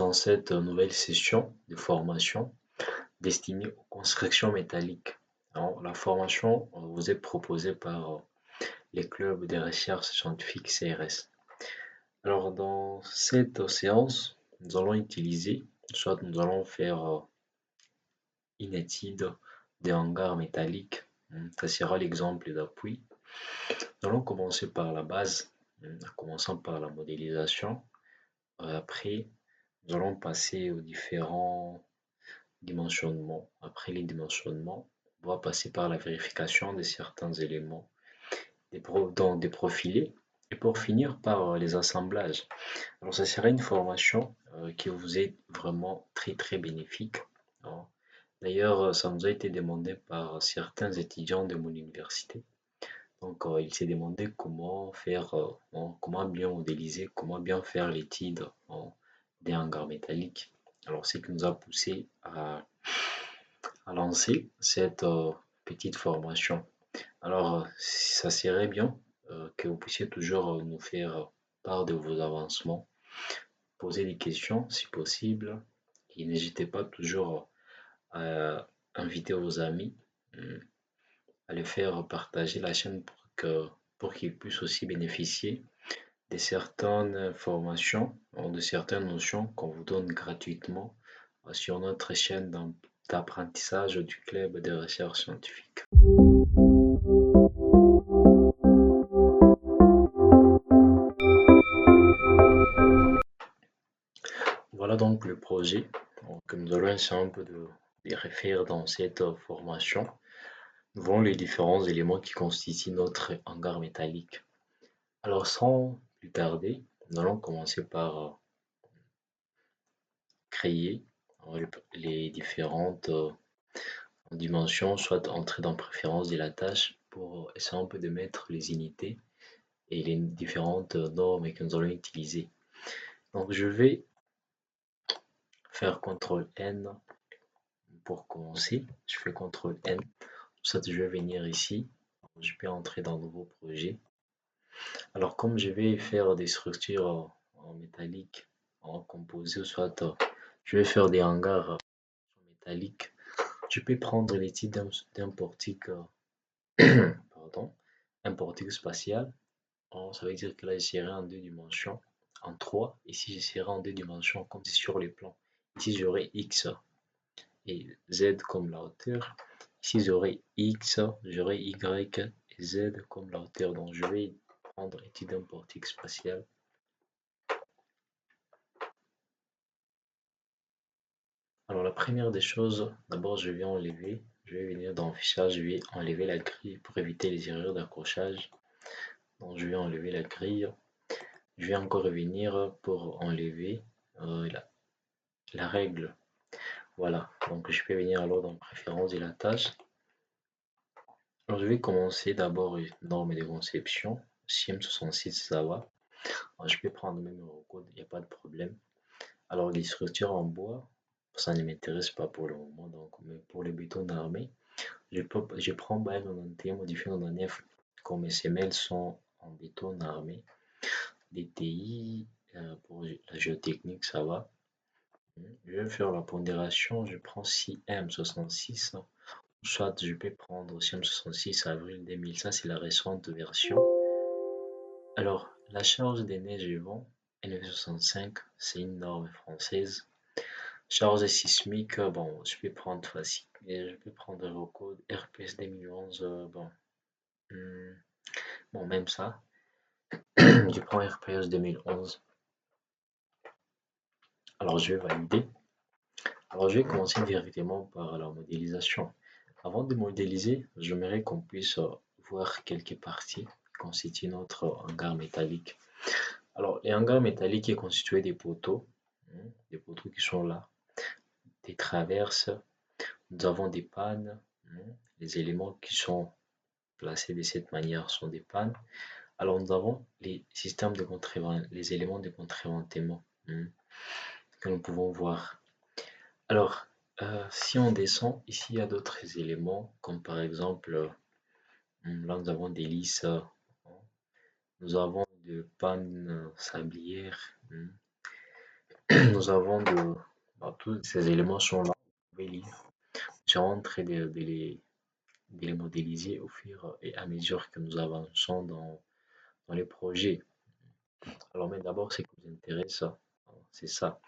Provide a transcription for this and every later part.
dans cette nouvelle session de formation destinée aux constructions métalliques. Alors, la formation vous est proposée par les clubs de recherche scientifique CRS. Alors, dans cette séance, nous allons utiliser, soit nous allons faire une étude des hangars métalliques. Ça sera l'exemple d'appui. Nous allons commencer par la base, en commençant par la modélisation. Après, nous allons passer aux différents dimensionnements. Après les dimensionnements, on va passer par la vérification de certains éléments, donc des profilés, et pour finir par les assemblages. Alors, ça sera une formation qui vous est vraiment très très bénéfique. D'ailleurs, ça nous a été demandé par certains étudiants de mon université. Donc, il s'est demandé comment faire, comment bien modéliser, comment bien faire l'étude des hangars métalliques. Alors, ce qui nous a poussé à lancer cette petite formation. Alors, ça serait bien que vous puissiez toujours nous faire part de vos avancements, poser des questions si possible, et n'hésitez pas toujours à inviter vos amis, à les faire partager la chaîne pour qu'ils puissent aussi bénéficier de certaines formations, de certaines notions qu'on vous donne gratuitement sur notre chaîne d'apprentissage du club de recherche scientifique. Voilà donc le projet que nous allons essayer un peu de refaire dans cette formation. Nous voyons les différents éléments qui constituent notre hangar métallique. Alors sans plus tarder, nous allons commencer par créer les différentes dimensions, soit entrer dans préférence de la tâche pour essayer un peu de mettre les unités et les différentes normes que nous allons utiliser. Donc je vais faire CTRL N pour commencer. Je fais CTRL N. Soit je vais venir ici. Je peux entrer dans un nouveau projet. Alors comme je vais faire des structures en métallique, en composé, soit je vais faire des hangars métalliques, je peux prendre les types d'un portique, pardon, un portique spatial. Alors, ça veut dire que là, je serai en deux dimensions, en 3. Ici, je serai en deux dimensions, comme c'est sur les plans. Ici, j'aurai X et Z comme la hauteur. Ici, j'aurai X, j'aurai Y et Z comme la hauteur. Donc, je vais prendre étude d'un portique spatial. Alors, la première des choses, d'abord, je vais enlever, je vais venir dans Fichage, je vais enlever la grille pour éviter les erreurs d'accrochage. Donc, je vais enlever la grille. Je vais encore revenir pour enlever la règle. Voilà, donc je peux venir alors dans préférence de la tâche. Alors, je vais commencer d'abord une norme de conception. CM66, ça va. Alors, je peux prendre même le code, il n'y a pas de problème. Alors, les structures en bois, ça ne m'intéresse pas pour le moment. Donc, mais pour les bétons armés, je prends BAL 91 modifié 99 comme mes semelles sont en béton armé. DTI, pour la géotechnique, ça va. Je vais faire la pondération, je prends 6M66, soit je peux prendre 6M66 avril 2000, ça c'est la récente version. Alors, la charge des neiges et vents, NF65, c'est une norme française. Charge sismique, bon, je peux prendre facile, et je peux prendre le code RPS 2011, bon, même ça, je prends RPS 2011. Alors, je vais valider. Alors, je vais commencer directement par la modélisation. Avant de modéliser, j'aimerais qu'on puisse voir quelques parties qui constituent notre hangar métallique. Alors, les hangars métalliques sont constitués des poteaux qui sont là, des traverses, nous avons des pannes, les éléments qui sont placés de cette manière sont des pannes. Alors, nous avons les systèmes de les éléments de contreventement que nous pouvons voir. Alors, si on descend, ici il y a d'autres éléments, comme par exemple, là nous avons des lisses, nous avons des pannes sablières, nous avons tous ces éléments sont là, vous pouvez lire. Je suis en train de les modéliser au fur et à mesure que nous avançons dans les projets. Alors, mais d'abord, ce qui nous intéresse, c'est ça.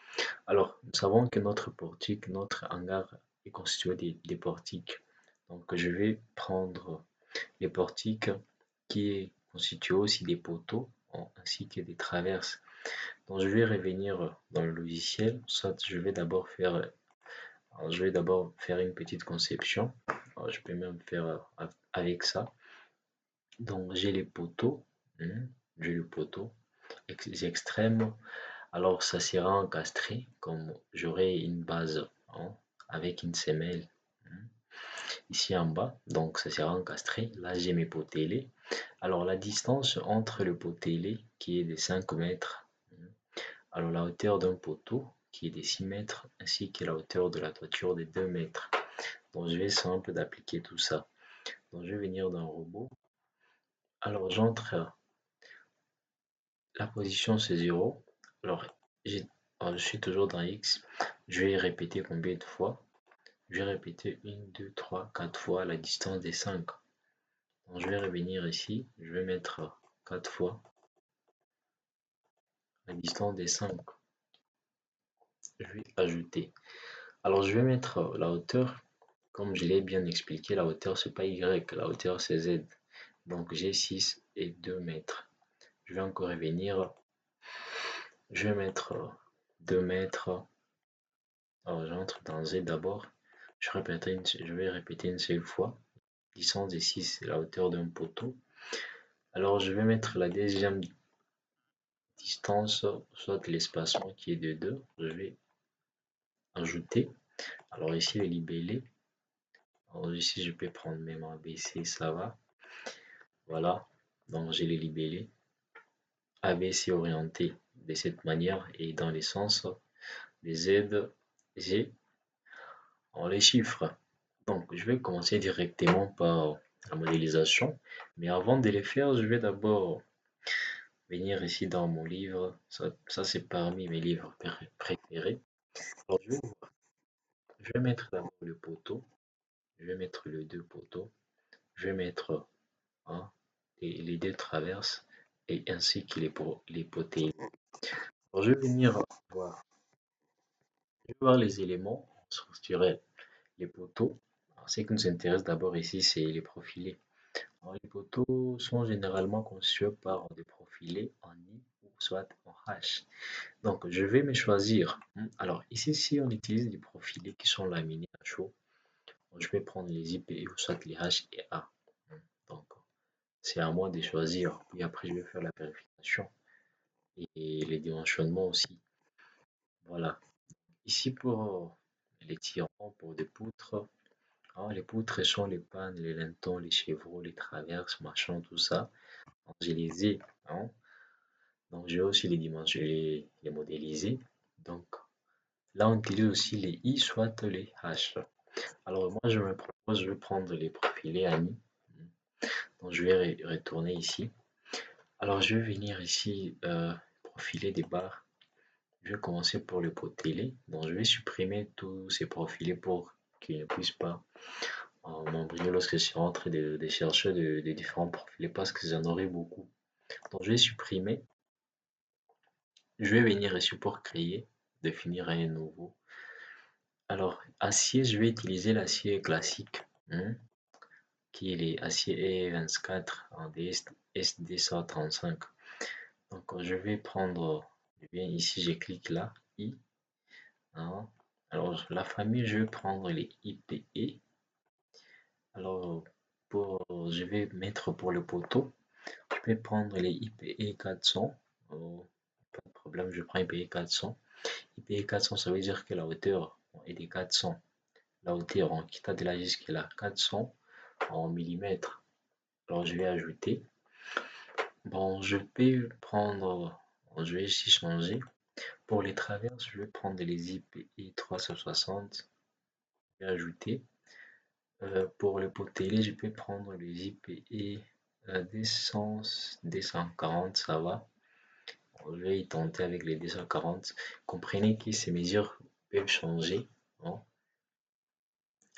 Alors, nous savons que notre portique, notre hangar est constitué des portiques. Donc, je vais prendre les portiques qui est constitué aussi des poteaux ainsi que des traverses. Donc, je vais revenir dans le logiciel, soit je vais d'abord faire une petite conception. Alors, je peux même faire avec ça. Donc, j'ai les poteaux, j'ai le poteau, les extrêmes. Alors, ça sera encastré comme j'aurai une base avec une semelle ici en bas. Donc, ça sera encastré. Là, j'ai mes potélés. Alors, la distance entre le potélé qui est de 5 mètres, alors la hauteur d'un poteau qui est de 6 mètres, ainsi que la hauteur de la toiture de 2 mètres. Donc, je vais simple d'appliquer tout ça. Donc, je vais venir dans le robot. Alors, j'entre, la position c'est 0. Alors, je suis toujours dans X. Je vais répéter combien de fois? Je vais répéter 1, 2, 3, 4 fois la distance des 5. Donc, je vais revenir ici. Je vais mettre 4 fois la distance des 5. Je vais ajouter. Alors, je vais mettre la hauteur. Comme je l'ai bien expliqué, la hauteur c'est pas Y, la hauteur c'est Z. Donc, j'ai 6 et 2 mètres. Je vais encore revenir. Je vais mettre 2 mètres. Alors, j'entre dans Z d'abord. Je vais répéter une seule fois. Distance de 6, c'est la hauteur d'un poteau. Alors, je vais mettre la deuxième distance, soit l'espacement qui est de 2. Je vais ajouter. Alors, ici, le libellé. Alors, ici, je peux prendre même ABC, ça va. Voilà. Donc, j'ai les libellés. ABC orienté de cette manière et dans les sens des Z, G en les chiffres. Donc, je vais commencer directement par la modélisation. Mais avant de les faire, je vais d'abord venir ici dans mon livre. Ça c'est parmi mes livres préférés. Alors, je vais mettre d'abord le poteau. Je vais mettre les deux poteaux. Je vais mettre hein, les deux traverses et ainsi que les potets. Alors, je vais voir les éléments structurels, les poteaux. Alors, ce qui nous intéresse d'abord ici, c'est les profilés. Alors, les poteaux sont généralement conçus par des profilés en I ou soit en H. Donc, je vais me choisir. Alors, ici, si on utilise des profilés qui sont laminés à chaud, je vais prendre les IPE ou soit les H et A. Donc, c'est à moi de choisir. Puis après, je vais faire la vérification et les dimensionnements aussi. Voilà. Ici, pour les tirants, pour des poutres, les poutres sont les pannes, les lintons, les chevreaux, les traverses, machin, tout ça. Donc, je les ai. Donc, je vais aussi les dimensions, les modéliser. Donc, là, on utilise aussi les I, soit les H. Alors, moi, je me propose, je vais prendre les profilés amis. Donc, je vais retourner ici. Alors, je vais venir ici, profiler des barres. Je vais commencer pour le potelé. Donc, je vais supprimer tous ces profilés pour qu'ils ne puissent pas m'embrouiller lorsque je suis en train de chercher de différents profilés parce que j'en aurai beaucoup. Donc, je vais supprimer. Je vais venir ici pour créer, définir un nouveau. Alors, acier, je vais utiliser l'acier classique, qui est l'acier E24 en SD135. Donc, je vais prendre, bien ici, je clique là, I. Alors, la famille, je vais prendre les IPE. Alors, je vais mettre pour le poteau, je vais prendre les IPE 400. Pas de problème, je prends IPE 400. IPE 400, ça veut dire que la hauteur est de 400. La hauteur en quitte de là jusqu'à là, 400 en millimètres. Alors, je vais ajouter. Bon, je vais prendre, je vais ici changer. Pour les traverses, je vais prendre les IPE 360. Je vais ajouter. Pour le pot télé, je peux prendre les IPE 240, ça va. Je vais y tenter avec les 240. Comprenez que ces mesures peuvent changer, hein,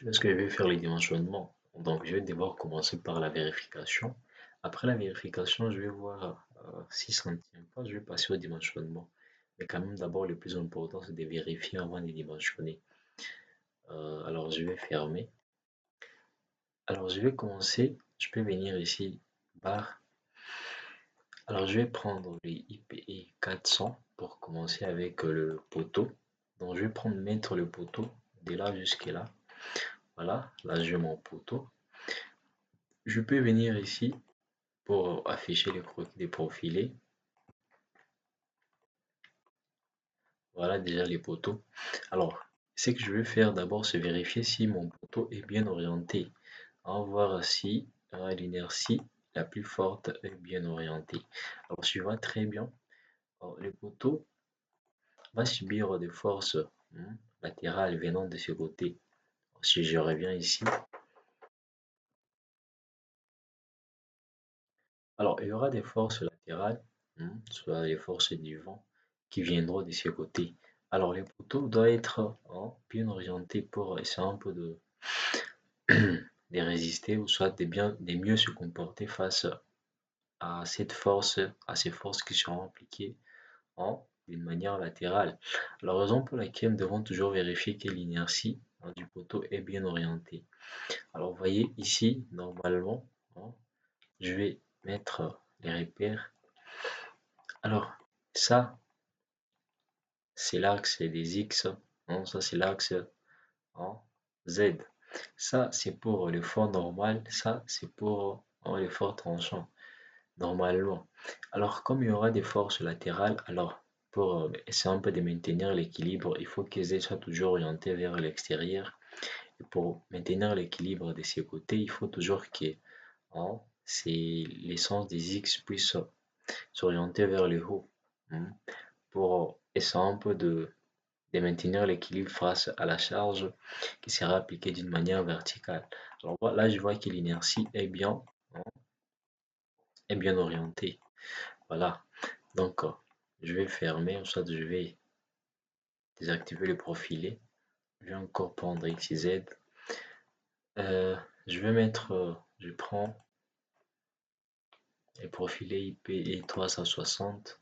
lorsque je vais faire les dimensionnements. Donc, je vais devoir commencer par la vérification. Après la vérification, je vais voir si ça ne tient pas, je vais passer au dimensionnement. Mais quand même, d'abord, le plus important, c'est de vérifier avant de dimensionner. Alors, je vais fermer. Alors, je vais commencer. Je peux venir ici, barre. Alors, je vais prendre les IPE 400 pour commencer avec le poteau. Donc, je vais mettre le poteau de là jusqu'à là. Voilà, là, j'ai mon poteau. Je peux venir ici pour afficher les croquis des profilés. Voilà déjà les poteaux. Alors, ce que je vais faire d'abord, c'est vérifier si mon poteau est bien orienté. On va voir si l'inertie la plus forte est bien orientée. Alors, si je vois très bien, le poteau va subir des forces latérales venant de ce côté. Si je reviens ici, alors il y aura des forces latérales, soit les forces du vent, qui viendront de ce côté. Alors les poteaux doivent être bien orientés pour essayer un peu de résister ou soit de mieux se comporter face à cette force, à ces forces qui seront appliquées d'une manière latérale. La raison pour laquelle nous devons toujours vérifier que l'inertie du poteau est bien orientée. Alors, vous voyez ici, normalement, je vais mettre les repères. Alors, ça, c'est l'axe des X. Ça, c'est l'axe Z. Ça, c'est pour le fort normal. Ça, c'est pour le fort tranchant, normalement. Alors, comme il y aura des forces latérales, alors, pour essayer un peu de maintenir l'équilibre, il faut que Z soit toujours orienté vers l'extérieur. Et pour maintenir l'équilibre de ces côtés, il faut toujours que l'essence des X puisse s'orienter vers le haut pour essayer un peu de maintenir l'équilibre face à la charge qui sera appliquée d'une manière verticale. Alors là, je vois que l'inertie hein, est bien orientée. Voilà. Donc, je vais fermer, soit je vais désactiver le profilé. Je vais encore prendre X et Z. Je vais mettre, je prends le profilé IP 360.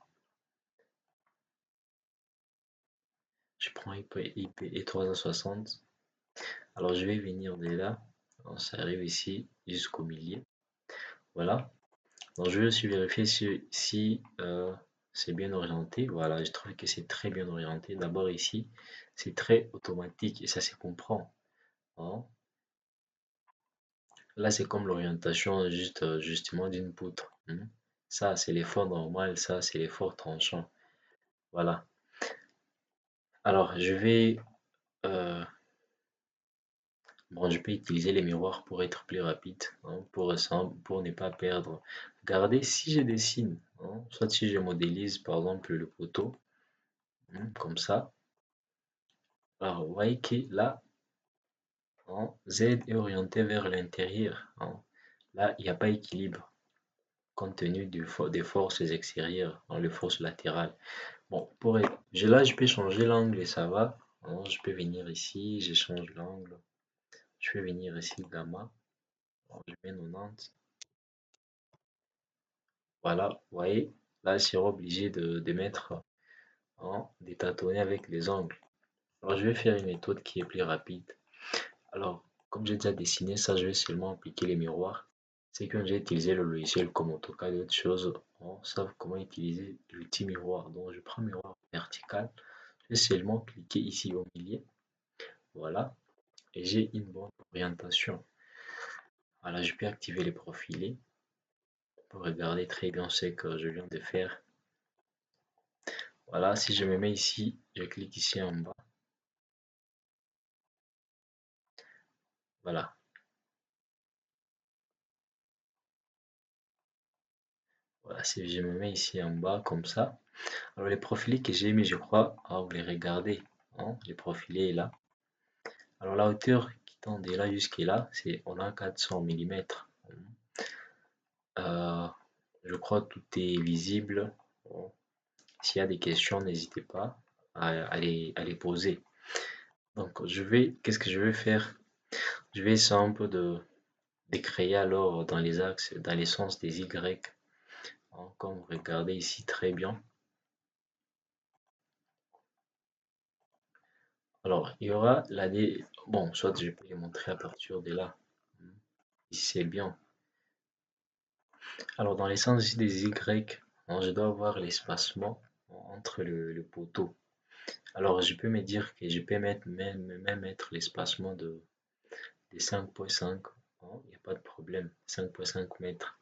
Je prends IP 360. Alors, je vais venir de là. Ça arrive ici jusqu'au milieu. Voilà. Donc, je vais aussi vérifier si c'est bien orienté. Voilà, je trouve que c'est très bien orienté. D'abord ici, c'est très automatique et ça se comprend, hein. Là, c'est comme l'orientation justement d'une poutre. Ça, c'est l'effort normal. Ça, c'est l'effort tranchant. Voilà. Alors, euh, bon, je peux utiliser les miroirs pour être plus rapide, pour ne pas perdre. Regardez, si je dessine, soit si je modélise par exemple le poteau, comme ça, alors vous voyez que là, Z est orienté vers l'intérieur. Là, il n'y a pas équilibre compte tenu des forces extérieures, les forces latérales. Bon, là, je peux changer l'angle et ça va. Je peux venir ici, je change l'angle. Je peux venir ici, gamma. Je mets 90. Voilà, vous voyez, là, je serai obligé de mettre, de tâtonner avec les angles. Alors, je vais faire une méthode qui est plus rapide. Alors, comme j'ai déjà dessiné ça, je vais seulement appliquer les miroirs. C'est que j'ai utilisé le logiciel comme AutoCAD et autre chose, on sait comment utiliser l'outil miroir. Donc, je prends miroir vertical, je vais seulement cliquer ici au milieu. Voilà, et j'ai une bonne orientation. Voilà, je peux activer les profilés pour regarder très bien ce que je viens de faire. Voilà, si je me mets ici, je clique ici en bas. Voilà. Voilà, si je me mets ici en bas comme ça. Alors les profilés que j'ai mis, je crois, vous les regardez. Les profilés là. Alors la hauteur qui tend de là jusqu'à là, on a 400 mm. Je crois que tout est visible. S'il y a des questions, n'hésitez pas à les poser. Donc, qu'est-ce que je vais faire? Je vais essayer un peu de créer alors dans les axes, dans les sens des Y, hein, comme vous regardez ici très bien. Alors, il y aura bon, soit je peux les montrer à partir de là. Ici, c'est bien. Alors, dans les sens ici des Y, hein, je dois avoir l'espacement entre le poteau. Alors, je peux me dire que je peux même mettre l'espacement de 5,5. Il n'y a pas de problème. 5,5 mètres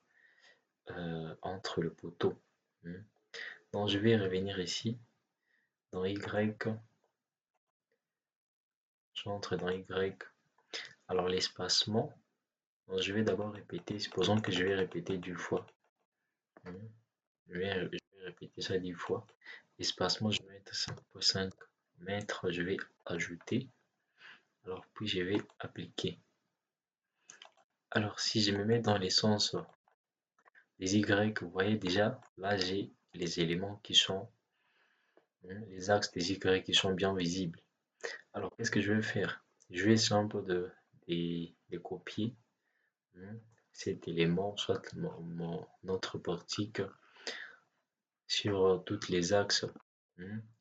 entre le poteau. Donc, je vais revenir ici dans Y. J'entre dans Y. Alors, l'espacement, je vais d'abord répéter. Supposons que je vais répéter 10 fois. Je vais répéter ça 10 fois. Espacement, je vais mettre 5,5 mètres. Je vais ajouter. Alors, puis je vais appliquer. Alors, si je me mets dans les sens des Y, vous voyez déjà, là, j'ai les éléments qui sont, les axes des Y qui sont bien visibles. Alors, qu'est-ce que je vais faire? Je vais essayer un peu de copier cet élément, soit notre portique, sur tous les axes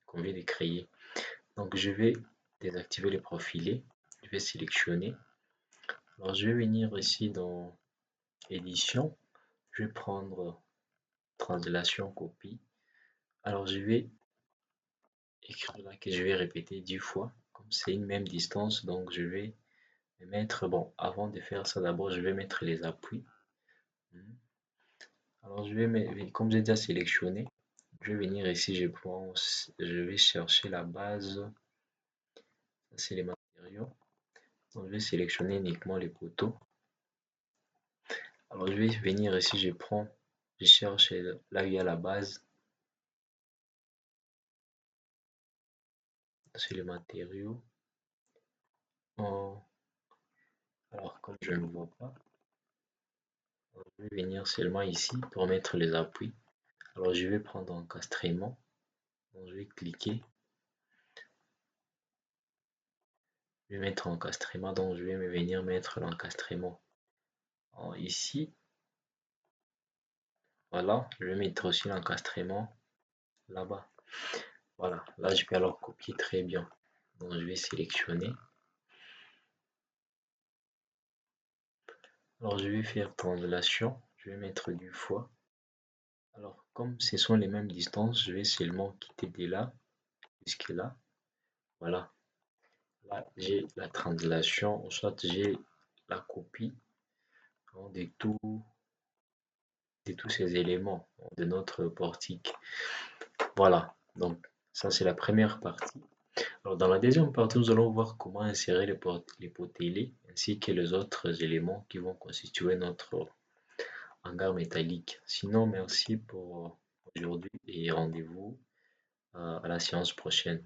qu'on vient de créer. Donc, je vais désactiver les profilés. Je vais sélectionner. Alors, je vais venir ici dans édition. Je vais prendre translation copie. Alors, je vais écrire là que je vais répéter 10 fois. Comme c'est une même distance, donc je vais mettre, bon, avant de faire ça, d'abord, je vais mettre les appuis. Alors, comme j'ai déjà sélectionné, je vais venir ici, je vais chercher la base. Ça, c'est les matériaux. Donc, je vais sélectionner uniquement les poteaux. Alors, je vais venir ici, je cherche là où il y a la base. C'est les matériaux. Alors, comme je ne vois pas, je vais venir seulement ici pour mettre les appuis. Alors, je vais prendre encastrement. Donc, je vais cliquer. Je vais mettre encastrement. Donc, je vais venir mettre l'encastrement ici. Voilà. Je vais mettre aussi l'encastrement là-bas. Voilà. Là, je peux alors copier très bien. Donc, je vais sélectionner. Alors, je vais faire translation. Je vais mettre du fois. Alors, comme ce sont les mêmes distances, je vais seulement quitter de là jusque là. Voilà. Là, j'ai la translation, soit j'ai la copie de tous ces éléments de notre portique. Voilà. Donc, ça, c'est la première partie. Alors, dans la deuxième partie, nous allons voir comment insérer les potelets ainsi que les autres éléments qui vont constituer notre hangar métallique. Sinon, merci pour aujourd'hui et rendez-vous à la séance prochaine.